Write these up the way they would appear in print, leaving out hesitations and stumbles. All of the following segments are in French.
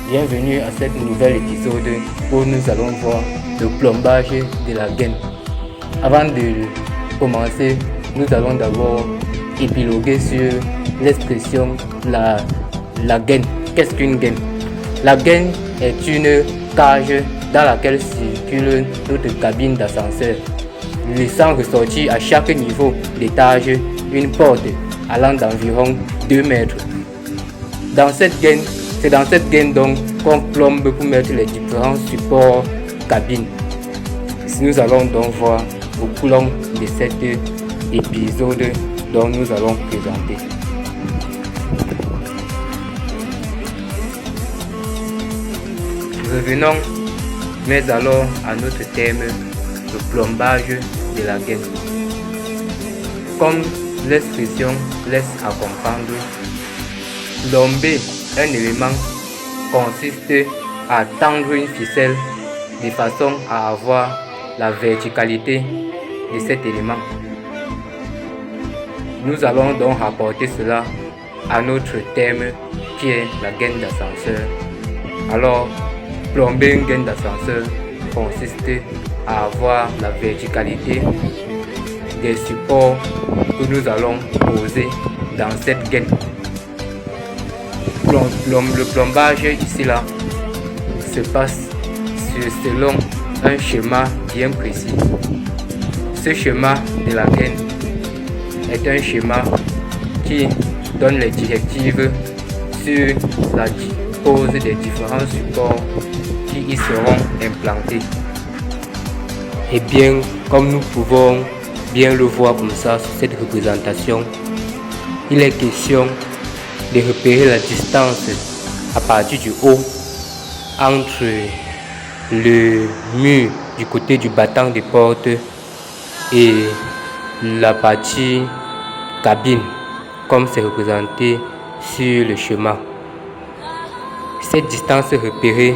Bienvenue à cet nouvel épisode où nous allons voir le plombage de la gaine. Avant de commencer, nous allons d'abord épiloguer sur l'expression la gaine. Qu'est-ce qu'une gaine? La gaine est une cage dans laquelle circule notre cabine d'ascenseur, laissant ressortir à chaque niveau d'étage une porte allant d'environ 2 mètres. C'est dans cette gaine donc qu'on plombe pour mettre les différents supports cabine. Nous allons donc voir au cours de cet épisode dont nous allons présenter. Revenons mais alors à notre thème, le plombage de la gaine. Comme l'expression laisse à comprendre, plomber un élément consiste à tendre une ficelle de façon à avoir la verticalité de cet élément. Nous allons donc rapporter cela à notre thème qui est la gaine d'ascenseur. Alors, plomber une gaine d'ascenseur consiste à avoir la verticalité des supports que nous allons poser dans cette gaine. Le plombage ici se passe selon un schéma bien précis. Ce schéma de la gaine est un schéma qui donne les directives sur la pose des différents supports qui y seront implantés. Et bien, comme nous pouvons bien le voir comme ça sur cette représentation, il est question de repérer la distance à partir du haut entre le mur du côté du battant des portes et la partie cabine, comme c'est représenté sur le schéma. Cette distance repérée,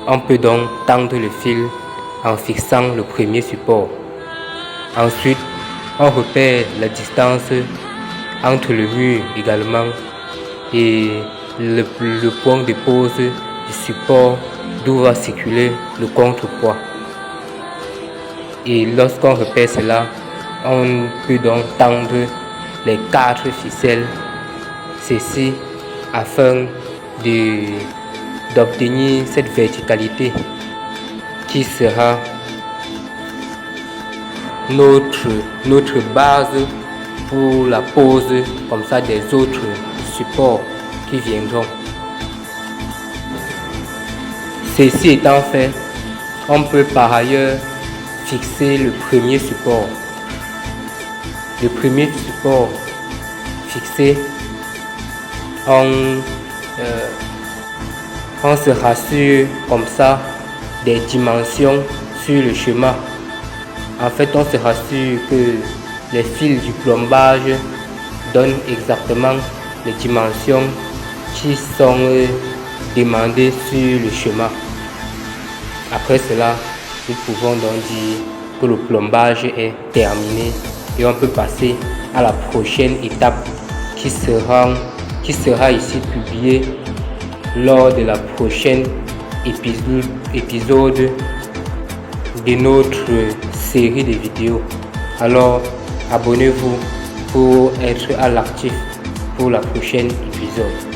on peut donc tendre le fil en fixant le premier support. Ensuite, on repère la distance entre le mur également et le point de pose du support d'où va circuler le contrepoids. Et lorsqu'on repère cela, on peut donc tendre les 4 ficelles, ceci afin d'obtenir cette verticalité qui sera notre base pour la pose comme ça des autres supports qui viendront. Ceci étant fait, on peut par ailleurs fixer le premier support. Le premier support fixé, on se rassure comme ça des dimensions sur le schéma. En fait, on se rassure que les fils du plombage donnent exactement les dimensions qui sont demandées sur le schéma. Après cela, nous pouvons donc dire que le plombage est terminé et on peut passer à la prochaine étape qui sera ici publiée lors de la prochaine épisode de notre série de vidéos. Alors, abonnez-vous pour être à l'actif pour la prochaine épisode.